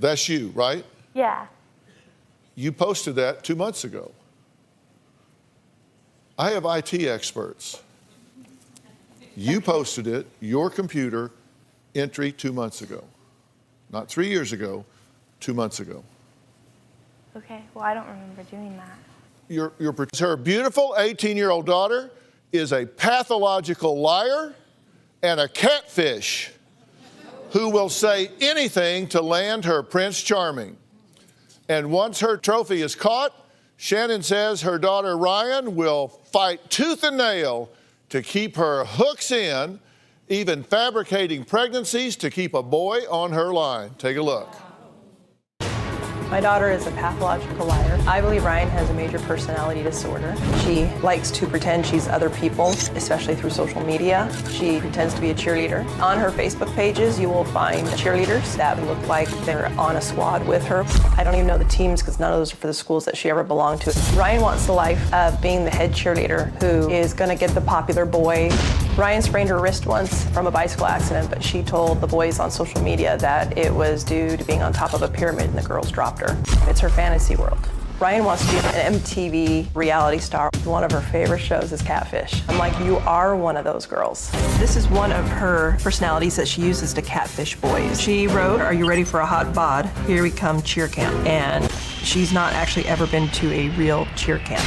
That's you, right? Yeah. You posted that 2 months ago. I have IT experts. You posted it, your computer, entry 2 months ago. Not 3 years ago, 2 months ago. Okay, well, I don't remember doing that. Her beautiful 18-year-old daughter is a pathological liar and a catfish who will say anything to land her Prince Charming. And once her trophy is caught, Shannon says her daughter Ryan will fight tooth and nail to keep her hooks in, even fabricating pregnancies to keep a boy on her line. Take a look. My daughter is a pathological liar. I believe Ryan has a major personality disorder. She likes to pretend she's other people, especially through social media. She pretends to be a cheerleader. On her Facebook pages, you will find cheerleaders that look like they're on a squad with her. I don't even know the teams because none of those are for the schools that she ever belonged to. Ryan wants the life of being the head cheerleader who is going to get the popular boy. Ryan sprained her wrist once from a bicycle accident, but she told the boys on social media that it was due to being on top of a pyramid and the girls dropped her. It's her fantasy world. Ryan wants to be an MTV reality star. One of her favorite shows is Catfish. I'm like, you are one of those girls. This is one of her personalities that she uses to catfish boys. She wrote, "Are you ready for a hot bod? Here we come, cheer camp." And she's not actually ever been to a real cheer camp.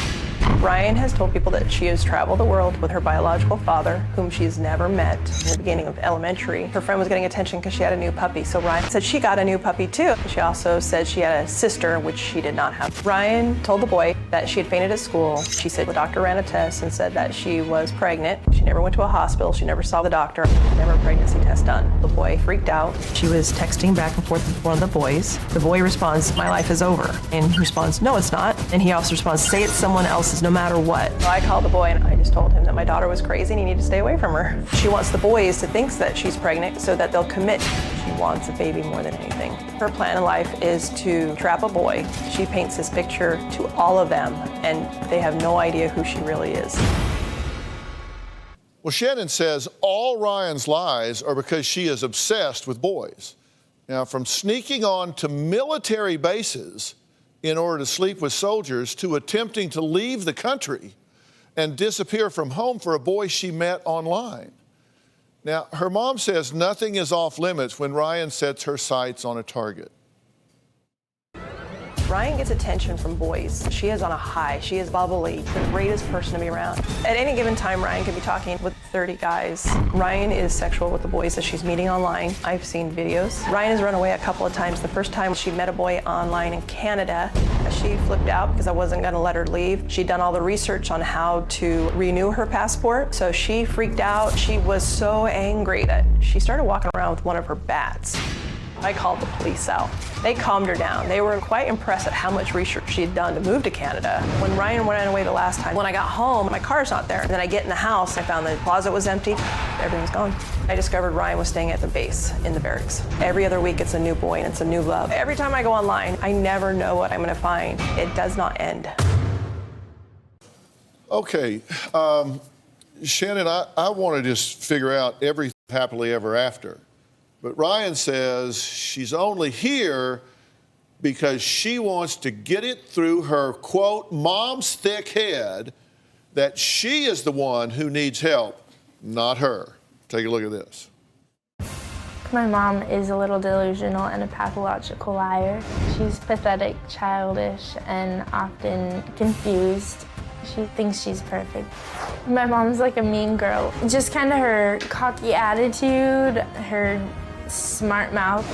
Ryan has told people that she has traveled the world with her biological father, whom she's never met. In the beginning of elementary, her friend was getting attention because she had a new puppy, so Ryan said she got a new puppy too. She also said she had a sister, which she did not have. Ryan told the boy that she had fainted at school. She said the doctor ran a test and said that she was pregnant. She never went to a hospital. She never saw the doctor. Never a pregnancy test done. The boy freaked out. She was texting back and forth with one of the boys. The boy responds, "My life is over." And he responds, "No, it's not." And he also responds, "Say it's someone else's, no matter what." So I called the boy and I just told him that my daughter was crazy and he needed to stay away from her. She wants the boys to think that she's pregnant so that they'll commit. She wants a baby more than anything. Her plan in life is to trap a boy. She paints this picture to all of them and they have no idea who she really is. Well, Shannon says all Ryan's lies are because she is obsessed with boys. Now, from sneaking on to military bases in order to sleep with soldiers to attempting to leave the country and disappear from home for a boy she met online. Now, her mom says nothing is off limits when Ryan sets her sights on a target. Ryan gets attention from boys. She is on a high. She is bubbly, the greatest person to be around. At any given time, Ryan could be talking with 30 guys. Ryan is sexual with the boys that she's meeting online. I've seen videos. Ryan has run away a couple of times. The first time she met a boy online in Canada, she flipped out because I wasn't gonna let her leave. She'd done all the research on how to renew her passport, so she freaked out. She was so angry that she started walking around with one of her bats. I called the police out. They calmed her down. They were quite impressed at how much research she had done to move to Canada. When Ryan ran away the last time, when I got home, my car's not there. And then I get in the house, I found the closet was empty, everything was gone. I discovered Ryan was staying at the base in the barracks. Every other week it's a new boy and it's a new love. Every time I go online, I never know what I'm gonna find. It does not end. Okay, Shannon, I want to just figure out everything happily ever after. But Ryan says she's only here because she wants to get it through her, quote, mom's thick head that she is the one who needs help, not her. Take a look at this. My mom is a little delusional and a pathological liar. She's pathetic, childish, and often confused. She thinks she's perfect. My mom's like a mean girl. Just kind of her cocky attitude, her smart mouth.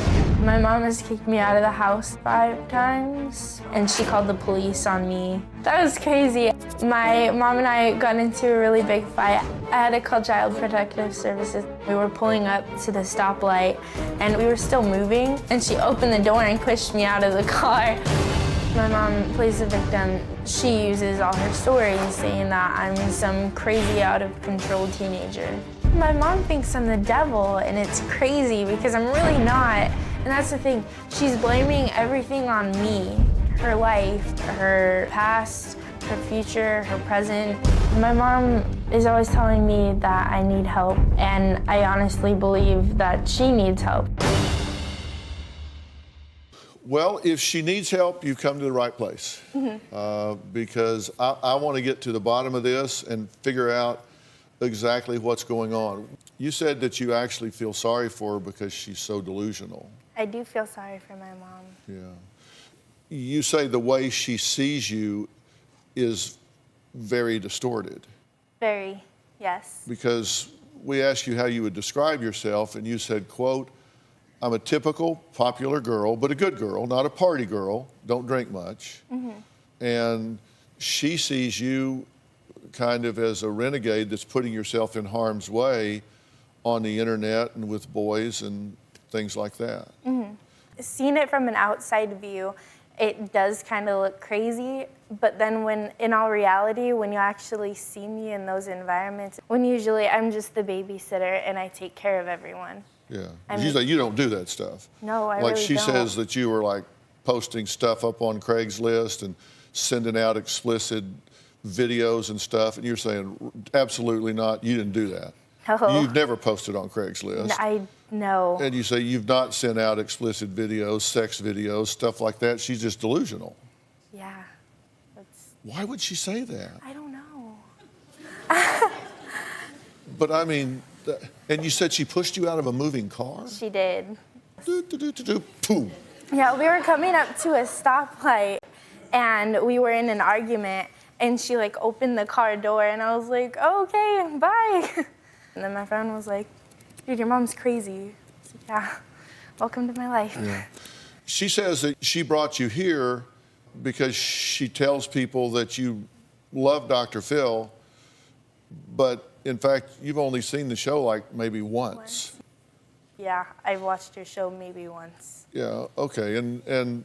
My mom has kicked me out of the house 5 times, and she called the police on me. That was crazy. My mom and I got into a really big fight. I had to call Child Protective Services. We were pulling up to the stoplight, and we were still moving, and she opened the door and pushed me out of the car. My mom plays the victim. She uses all her stories saying that I'm some crazy, out-of-control teenager. My mom thinks I'm the devil, and it's crazy because I'm really not. And that's the thing, she's blaming everything on me. Her life, her past, her future, her present. My mom is always telling me that I need help, and I honestly believe that she needs help. Well, if she needs help, you've come to the right place. Because I want to get to the bottom of this and figure out exactly what's going on. You said that you actually feel sorry for her because she's so delusional. I do feel sorry for my mom. Yeah. You say the way she sees you is very distorted. Very, yes. Because we asked you how you would describe yourself, and you said, quote, I'm a typical popular girl, but a good girl, not a party girl, don't drink much. And she sees you kind of as a renegade that's putting yourself in harm's way on the internet and with boys and things like that. Seeing it from an outside view, it does kind of look crazy, but then when, in all reality, when you actually see me in those environments, when usually I'm just the babysitter and I take care of everyone. Yeah, I mean, you don't do that stuff. No, I like really she don't. says that you were like posting stuff up on Craigslist and sending out explicit videos and stuff, and you're saying absolutely not, you didn't do that. No. You've never posted on Craigslist. No. And you say you've not sent out explicit videos, sex videos, stuff like that. She's just delusional. Yeah. That's, Why would she say that? I don't know. But I mean, and you said she pushed you out of a moving car? She did. Boom. Yeah, we were coming up to a stoplight and we were in an argument and she like opened the car door and I was like, oh, okay, bye. And then my friend was like, dude, your mom's crazy. I was like, yeah, welcome to my life. Yeah. She says that she brought you here because she tells people that you love Dr. Phil, but in fact, you've only seen the show like maybe once. Yeah, I've watched your show maybe once. Yeah, okay, and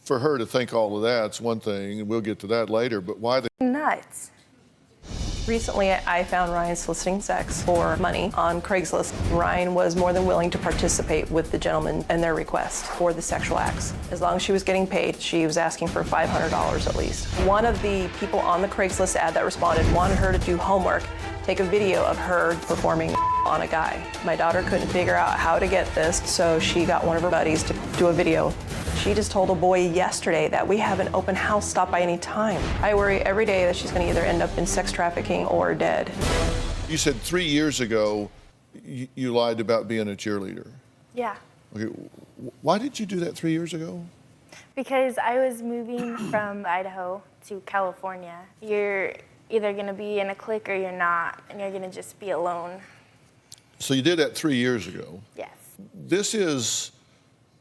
for her to think all of that's one thing, and we'll get to that later, but why the Nuts. Recently, I found Ryan soliciting sex for money on Craigslist. Ryan was more than willing to participate with the gentleman and their request for the sexual acts. As long as she was getting paid, she was asking for $500 at least. One of the people on the Craigslist ad that responded wanted her to do homework, take a video of her performing on a guy. My daughter couldn't figure out how to get this, so she got one of her buddies to do a video. She just told a boy yesterday that we have an open house, stop by any time. I worry every day that she's going to either end up in sex trafficking or dead. You said 3 years ago you lied about being a cheerleader. Yeah. Okay, why did you do that 3 years ago? Because I was moving from Idaho to California. You're either going to be in a clique or you're not, and you're going to just be alone. So you did that 3 years ago. Yes. This is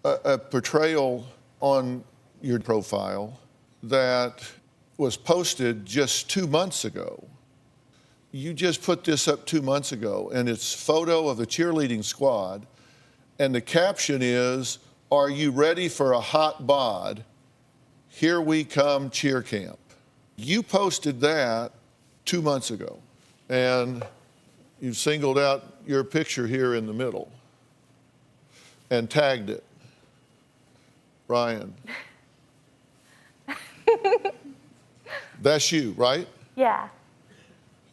a portrayal on your profile that was posted just 2 months ago. You just put this up 2 months ago, and it's a photo of the cheerleading squad, and the caption is, "Are you ready for a hot bod? Here we come, cheer camp." You posted that 2 months ago, and you've singled out your picture here in the middle and tagged it. Ryan. That's you, right? Yeah.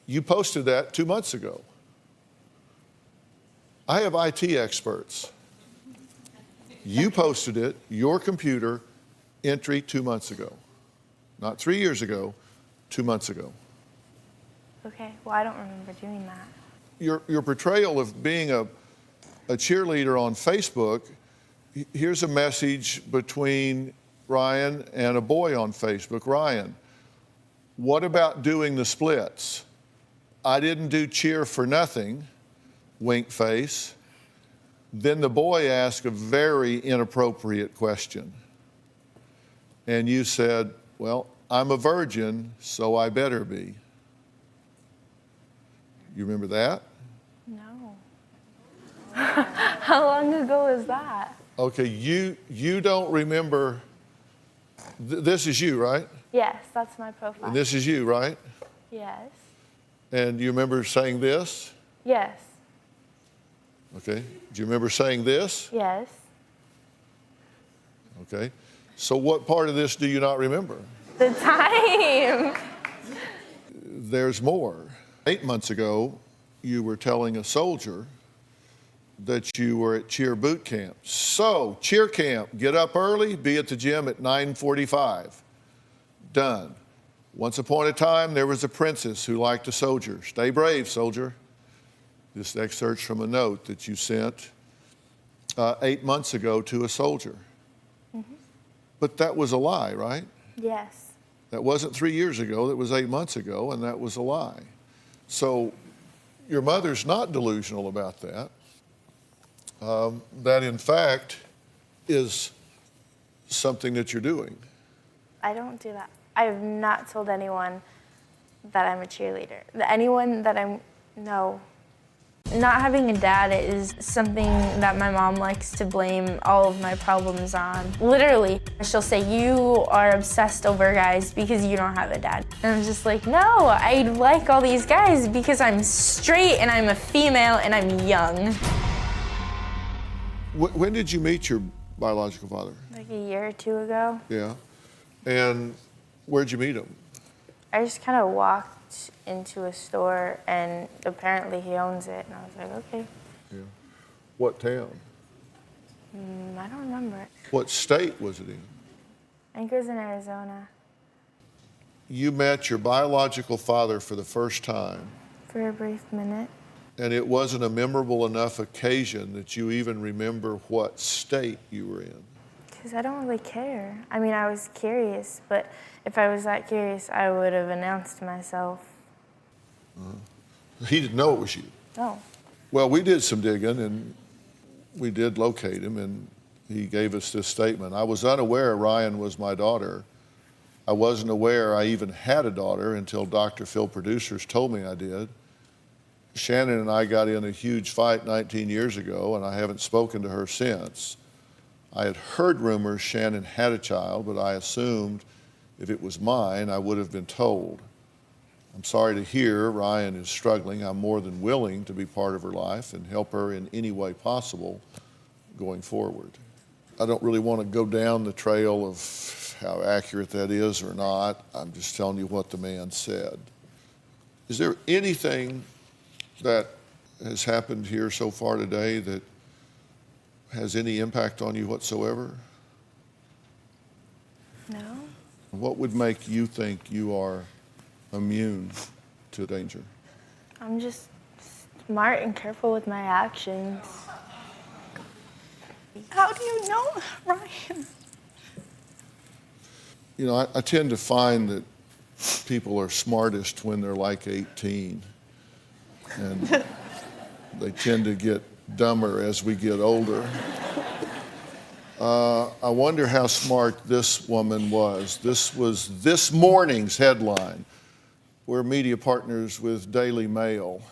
You posted that 2 months ago. I have IT experts. You posted it, your computer, entry 2 months ago. Not 3 years ago, 2 months ago. Okay, well, I don't remember doing that. Your portrayal of being a cheerleader on Facebook, here's a message between Ryan and a boy on Facebook. Ryan, what about doing the splits? I didn't do cheer for nothing, wink face. Then the boy asked a very inappropriate question. And you said, well, I'm a virgin, so I better be. You remember that? No. How long ago was that? Okay, you don't remember, this is you, right? Yes, that's my profile. And this is you, right? Yes. And you remember saying this? Yes. Okay. Do you remember saying this? Yes. Okay. So what part of this do you not remember? The time. There's more. 8 months ago, you were telling a soldier that you were at cheer boot camp. So, cheer camp, get up early, be at the gym at 9:45. Done. Once upon a time, there was a princess who liked a soldier. Stay brave, soldier. This excerpt from a note that you sent 8 months ago to a soldier. Mm-hmm. But that was a lie, right? Yes. That wasn't 3 years ago, that was 8 months ago, and that was a lie. So your mother's not delusional about that. That, in fact, is something that you're doing. I don't do that. I have not told anyone that I'm a cheerleader. Anyone that no. Not having a dad is something that my mom likes to blame all of my problems on. Literally, she'll say, you are obsessed over guys because you don't have a dad. And I'm just like, no, I like all these guys because I'm straight and I'm a female and I'm young. When did you meet your biological father? Like a year or two ago. Yeah. And where'd you meet him? I just kind of walked into a store and apparently he owns it. And I was like, okay. Yeah. What town? I don't remember. What state was it in? I think it was in Arizona. You met your biological father for the first time. For a brief minute. And it wasn't a memorable enough occasion that you even remember what state you were in. Because I don't really care. I mean, I was curious, but if I was that curious, I would have announced myself. He didn't know it was you. No. Well, we did some digging, and we did locate him, and he gave us this statement. I was unaware Ryan was my daughter. I wasn't aware I even had a daughter until Dr. Phil Producers told me I did. Shannon and I got in a huge fight 19 years ago, and I haven't spoken to her since. I had heard rumors Shannon had a child, but I assumed if it was mine, I would have been told. I'm sorry to hear Ryan is struggling. I'm more than willing to be part of her life and help her in any way possible going forward. I don't really want to go down the trail of how accurate that is or not. I'm just telling you what the man said. Is there anything that has happened here so far today that has any impact on you whatsoever? No. What would make you think you are immune to danger? I'm just smart and careful with my actions. How do you know, Ryan? You know, I tend to find that people are smartest when they're like 18. And they tend to get dumber as we get older. I wonder how smart this woman was. This was this morning's headline. We're media partners with Daily Mail.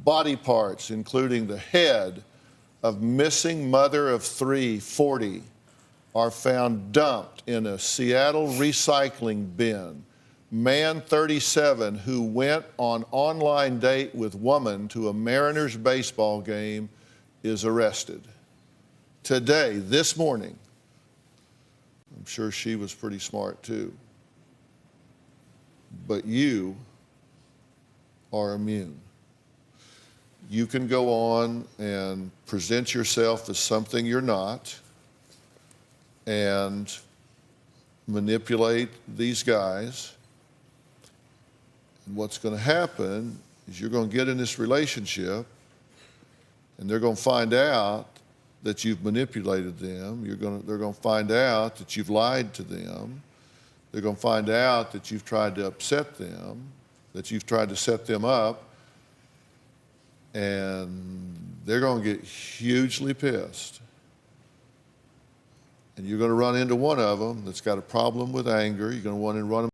Body parts, including the head of missing mother of three, 40, are found dumped in a Seattle recycling bin. Man 37 who went on online date with woman to a Mariners baseball game is arrested. Today, this morning, I'm sure she was pretty smart too. But you are immune. You can go on and present yourself as something you're not and manipulate these guys. And what's going to happen is you're going to get in this relationship and they're going to find out that you've manipulated them. They're going to find out that you've lied to them. They're going to find out that you've tried to upset them, that you've tried to set them up, and they're going to get hugely pissed. And you're going to run into one of them that's got a problem with anger. You're going to want to run